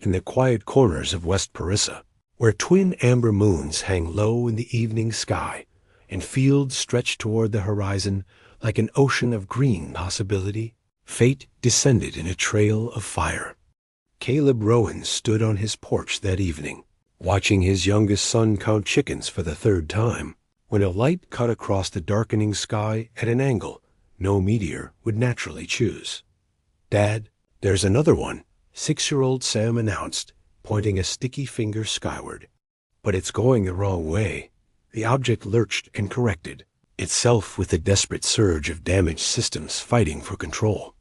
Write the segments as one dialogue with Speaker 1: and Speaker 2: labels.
Speaker 1: in the quiet corners of West Parissa, where twin amber moons hang low in the evening sky and fields stretch toward the horizon like an ocean of green possibility, fate descended in a trail of fire. Caleb Rowan stood on his porch that evening, watching his youngest son count chickens for the third time, when a light cut across the darkening sky at an angle no meteor would naturally choose. "Dad, there's another one," 6-year-old Sam announced, pointing a sticky finger skyward. "But it's going the wrong way." The object lurched and corrected, itself with the desperate surge of damaged systems fighting for control.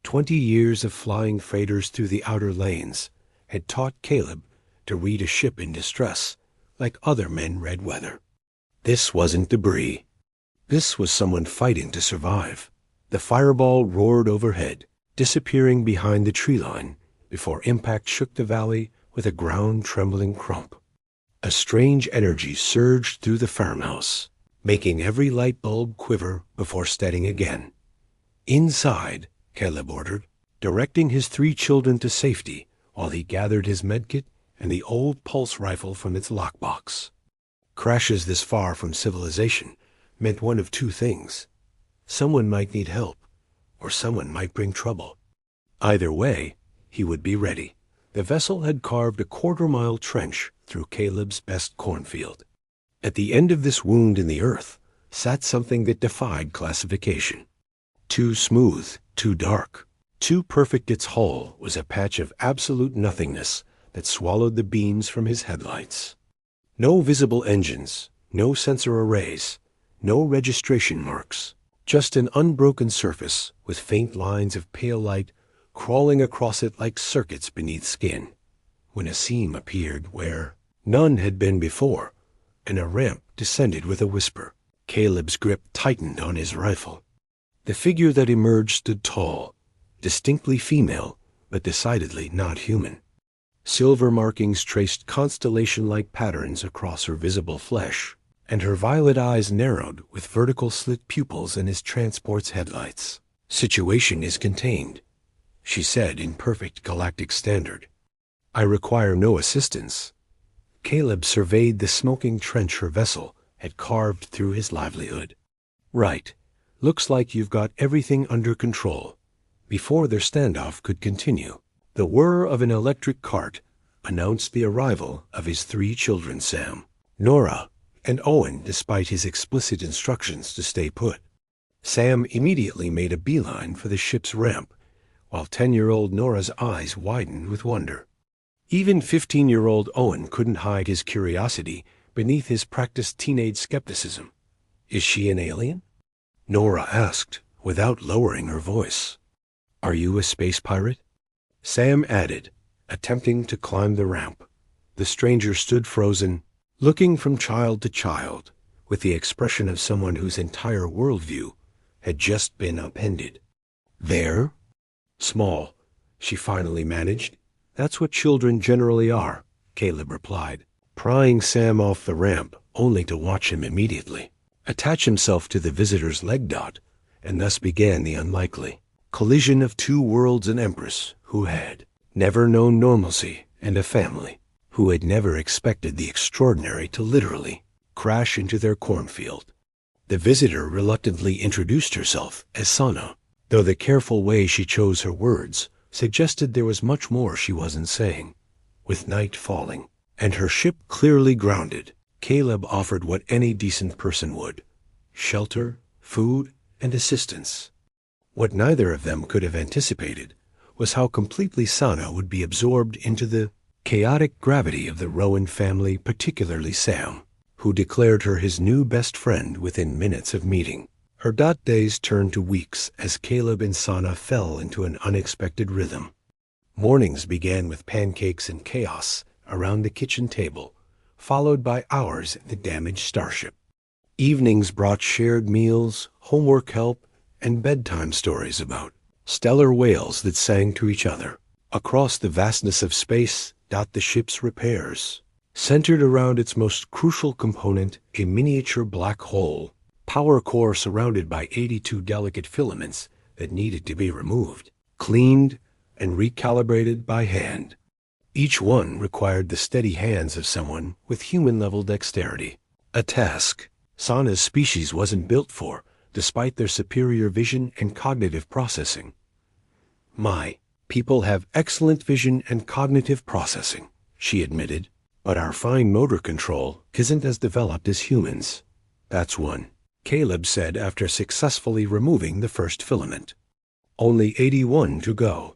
Speaker 1: 20 years of flying freighters through the outer lanes had taught Caleb to read a ship in distress like other men read weather. This wasn't debris. This was someone fighting to survive. The fireball roared overhead, disappearing behind the tree line before impact shook the valley with a ground-trembling crump. A strange energy surged through the farmhouse, making every light bulb quiver before steadying again. "Inside," Caleb ordered, directing his 3 children to safety while he gathered his medkit and the old pulse rifle from its lockbox. Crashes this far from civilization meant one of 2 things. Someone might need help, or someone might bring trouble. Either way, he would be ready. The vessel had carved a 1/4-mile trench through Caleb's best cornfield. At the end of this wound in the earth sat something that defied classification. Too smooth, too dark, too perfect its hull was a patch of absolute nothingness that swallowed the beams from his headlights. No visible engines, no sensor arrays, no registration marks, just an unbroken surface with faint lines of pale light crawling across it like circuits beneath skin, when a seam appeared where none had been before, and a ramp descended with a whisper. Caleb's grip tightened on his rifle. The figure that emerged stood tall, distinctly female, but decidedly not human. Silver markings traced constellation-like patterns across her visible flesh, and her violet eyes narrowed with vertical slit pupils in his transport's headlights. "Situation is contained," she said in perfect Galactic standard. "I require no assistance." Caleb surveyed the smoking trench her vessel had carved through his livelihood. "Right. Looks like you've got everything under control." Before their standoff could continue, the whir of an electric cart announced the arrival of his 3 children, Sam, Nora, and Owen, despite his explicit instructions to stay put. Sam immediately made a beeline for the ship's ramp, while 10-year-old Nora's eyes widened with wonder. Even 15-year-old Owen couldn't hide his curiosity beneath his practiced teenage skepticism. "Is she an alien?" Nora asked, without lowering her voice. "Are you a space pirate?" Sam added, attempting to climb the ramp. The stranger stood frozen, looking from child to child, with the expression of someone whose entire worldview had just been upended. "There?" "Small," she finally managed. "That's what children generally are," Caleb replied, prying Sam off the ramp only to watch him immediately attach himself to the visitor's leg dot, and thus began the unlikely collision of 2 worlds, an empress who had never known normalcy and a family who had never expected the extraordinary to literally crash into their cornfield. The visitor reluctantly introduced herself as Sana, though the careful way she chose her words suggested there was much more she wasn't saying. With night falling, and her ship clearly grounded, Caleb offered what any decent person would: shelter, food, and assistance. What neither of them could have anticipated was how completely Sana would be absorbed into the chaotic gravity of the Rowan family, particularly Sam, who declared her his new best friend within minutes of meeting. Her days turned to weeks as Caleb and Sana fell into an unexpected rhythm. Mornings began with pancakes and chaos around the kitchen table, followed by hours at the damaged starship. Evenings brought shared meals, homework help, and bedtime stories about stellar whales that sang to each other. Across the vastness of space dot the ship's repairs, centered around its most crucial component, a miniature black hole, power core surrounded by 82 delicate filaments that needed to be removed, cleaned, and recalibrated by hand. Each one required the steady hands of someone with human-level dexterity, a task Sana's species wasn't built for, despite their superior vision and cognitive processing. My people have excellent vision and cognitive processing, she admitted, but our fine motor control isn't as developed as humans. That's one, Caleb said after successfully removing the first filament. Only 81 to go.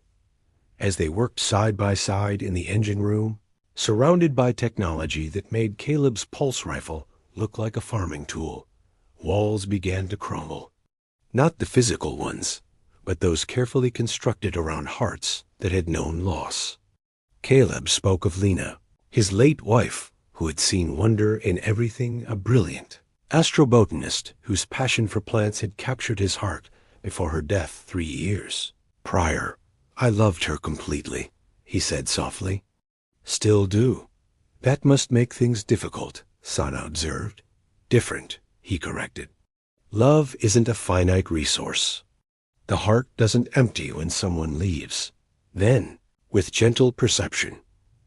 Speaker 1: As they worked side by side in the engine room, surrounded by technology that made Caleb's pulse rifle look like a farming tool, walls began to crumble. Not the physical ones, but those carefully constructed around hearts that had known loss. Caleb spoke of Lena, his late wife, who had seen wonder in everything, a brilliant astrobotanist whose passion for plants had captured his heart before her death 3 years prior. I loved her completely, he said softly. Still do. That must make things difficult, Sana observed. Different, he corrected. Love isn't a finite resource. The heart doesn't empty when someone leaves. Then, with gentle perception.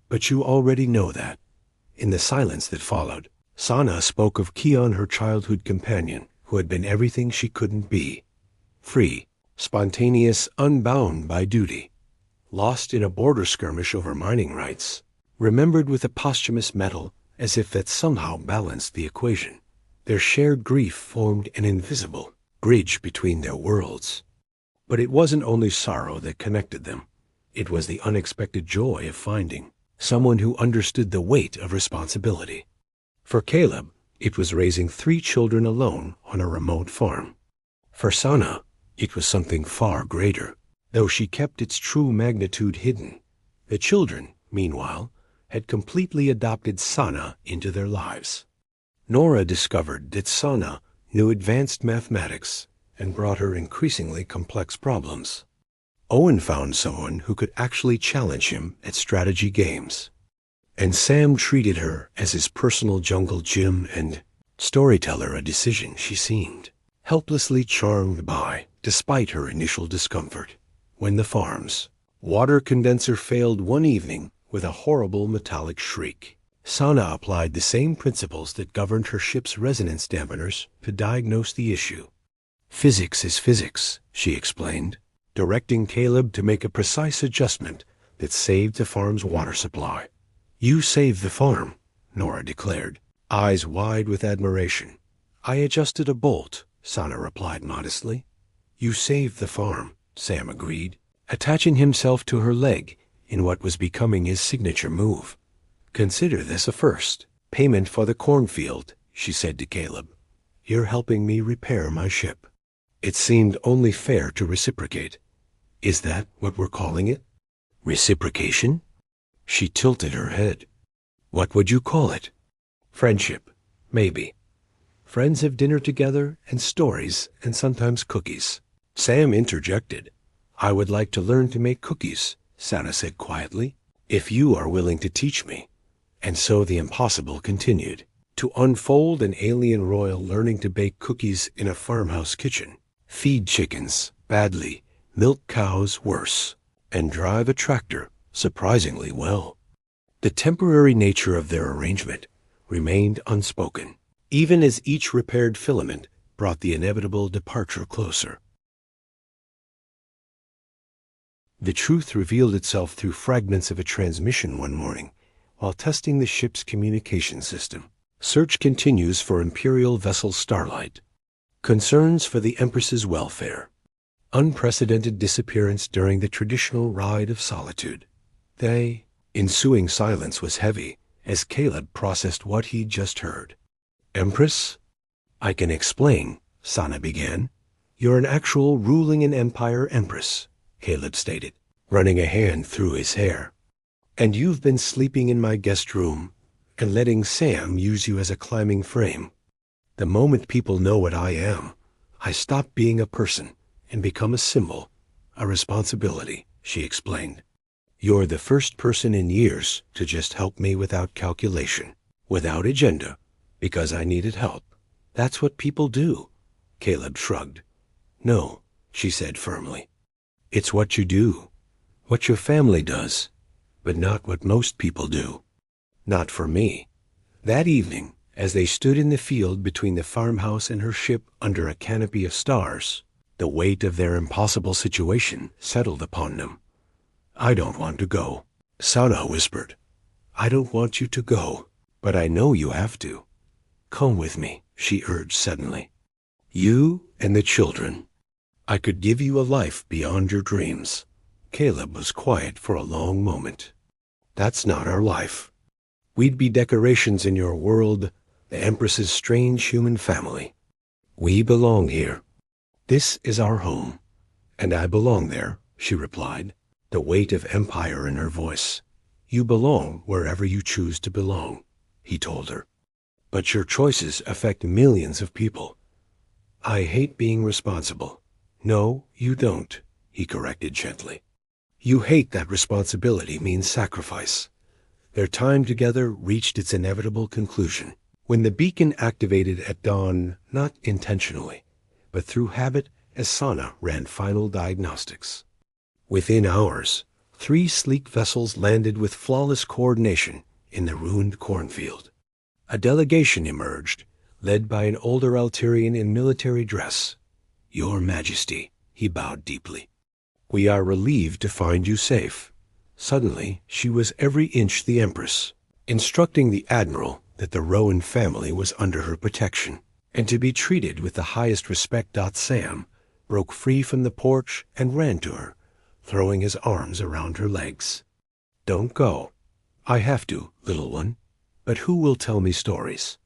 Speaker 1: But you already know that. In the silence that followed, Sana spoke of Kion, her childhood companion, who had been everything she couldn't be. Free, spontaneous, unbound by duty. Lost in a border skirmish over mining rights. Remembered with a posthumous medal, as if that somehow balanced the equation. Their shared grief formed an invisible bridge between their worlds. But it wasn't only sorrow that connected them. It was the unexpected joy of finding someone who understood the weight of responsibility. For Caleb, it was raising 3 children alone on a remote farm. For Sana, it was something far greater, though she kept its true magnitude hidden. The children, meanwhile, had completely adopted Sana into their lives. Nora discovered that Sana knew advanced mathematics and brought her increasingly complex problems. Owen found someone who could actually challenge him at strategy games. And Sam treated her as his personal jungle gym and storyteller, a decision she seemed helplessly charmed by, despite her initial discomfort. When the farm's water condenser failed one evening with a horrible metallic shriek, Sana applied the same principles that governed her ship's resonance dampeners to diagnose the issue. Physics is physics, she explained, directing Caleb to make a precise adjustment that saved the farm's water supply. You saved the farm, Nora declared, eyes wide with admiration. I adjusted a bolt, Sana replied modestly. You saved the farm, Sam agreed, attaching himself to her leg in what was becoming his signature move. Consider this a first. Payment for the cornfield, she said to Caleb. You're helping me repair my ship. It seemed only fair to reciprocate. Is that what we're calling it? Reciprocation? She tilted her head. What would you call it? Friendship, maybe. Friends have dinner together and stories and sometimes cookies. Sam interjected. I would like to learn to make cookies, Sana said quietly, if you are willing to teach me. And so the impossible continued. To unfold an alien royal learning to bake cookies in a farmhouse kitchen, feed chickens badly, milk cows worse, and drive a tractor surprisingly well. The temporary nature of their arrangement remained unspoken, even as each repaired filament brought the inevitable departure closer. The truth revealed itself through fragments of a transmission one morning while testing the ship's communication system. Search continues for Imperial Vessel Starlight. Concerns for the Empress's welfare. Unprecedented disappearance during the traditional ride of solitude. The ensuing silence was heavy as Caleb processed what he'd just heard. Empress? I can explain, Sana began. You're an actual ruling an empire empress, Caleb stated, running a hand through his hair. And you've been sleeping in my guest room and letting Sam use you as a climbing frame. The moment people know what I am, I stop being a person and become a symbol, a responsibility, she explained. You're the first person in years to just help me without calculation, without agenda, because I needed help. That's what people do. Caleb shrugged. No, she said firmly. It's what you do, what your family does. but not what most people do. Not for me. That evening, as they stood in the field between the farmhouse and her ship under a canopy of stars, the weight of their impossible situation settled upon them. "I don't want to go," Sana whispered. "I don't want you to go, but I know you have to. Come with me," she urged suddenly. "You and the children. I could give you a life beyond your dreams." Caleb was quiet for a long moment. "That's not our life. We'd be decorations in your world, the Empress's strange human family. We belong here. This is our home, and I belong there," she replied, the weight of empire in her voice. "You belong wherever you choose to belong," he told her. "But your choices affect millions of people. I hate being responsible." "No, you don't," he corrected gently. "You hate that responsibility means sacrifice." Their time together reached its inevitable conclusion when the beacon activated at dawn, not intentionally, but through habit as Sana ran final diagnostics. Within hours, 3 sleek vessels landed with flawless coordination in the ruined cornfield. A delegation emerged, led by an older Altarian in military dress. "Your Majesty," he bowed deeply. "We are relieved to find you safe." Suddenly, she was every inch the Empress, instructing the Admiral that the Rowan family was under her protection, and to be treated with the highest respect. Sam broke free from the porch and ran to her, throwing his arms around her legs. "Don't go." "I have to, little one. But who will tell me stories?"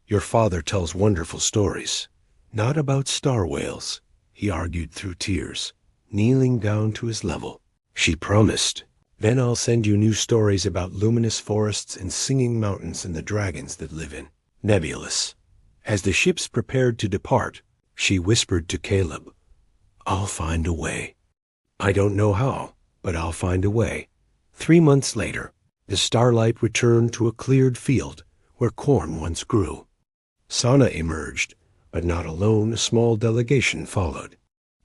Speaker 1: "Your father tells wonderful stories. Not about star whales," he argued through tears, kneeling down to his level. She promised. "Then I'll send you new stories about luminous forests and singing mountains and the dragons that live in." Nebulous. As the ships prepared to depart, she whispered to Caleb, "I'll find a way. I don't know how, but I'll find a way." 3 months later, the starlight returned to a cleared field where corn once grew. Sana emerged, but not alone. A small delegation followed.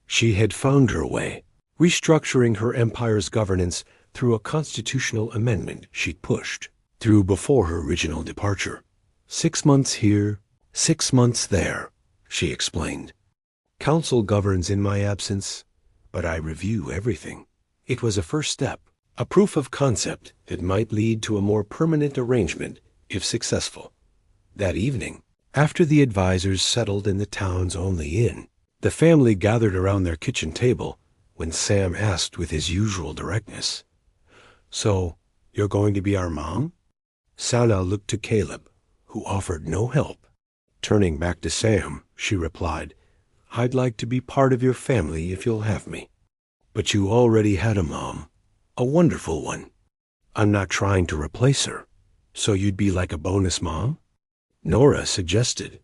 Speaker 1: She had found her way, restructuring her empire's governance through a constitutional amendment she'd pushed through before her original departure. 6 months here, 6 months there, she explained. Council governs in my absence, but I review everything. It was a first step, a proof of concept that might lead to a more permanent arrangement if successful. That evening, after the advisors settled in the town's only inn, the family gathered around their kitchen table when Sam asked with his usual directness, "So, you're going to be our mom?" Sana looked to Caleb, who offered no help. Turning back to Sam, she replied, "I'd like to be part of your family if you'll have me." "But you already had a mom, a wonderful one." "I'm not trying to replace her. So you'd be like a bonus mom?" Nora suggested.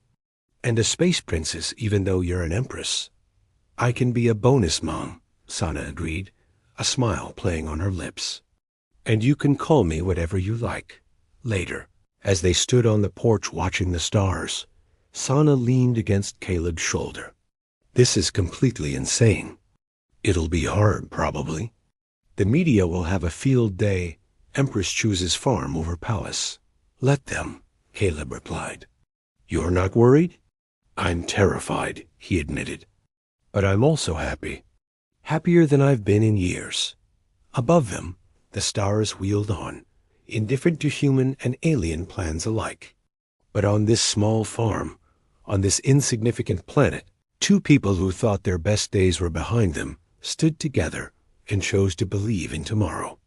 Speaker 1: "And a space princess even though you're an empress." "I can be a bonus mom," Sana agreed, a smile playing on her lips. "And you can call me whatever you like." Later, as they stood on the porch watching the stars, Sana leaned against Caleb's shoulder. "This is completely insane. It'll be hard, probably. The media will have a field day. Empress chooses farm over palace." "Let them," Caleb replied. "You're not worried?" "I'm terrified," he admitted. "But I'm also happy. Happier than I've been in years." Above them, the stars wheeled on, indifferent to human and alien plans alike. But on this small farm, on this insignificant planet, 2 people who thought their best days were behind them stood together and chose to believe in tomorrow.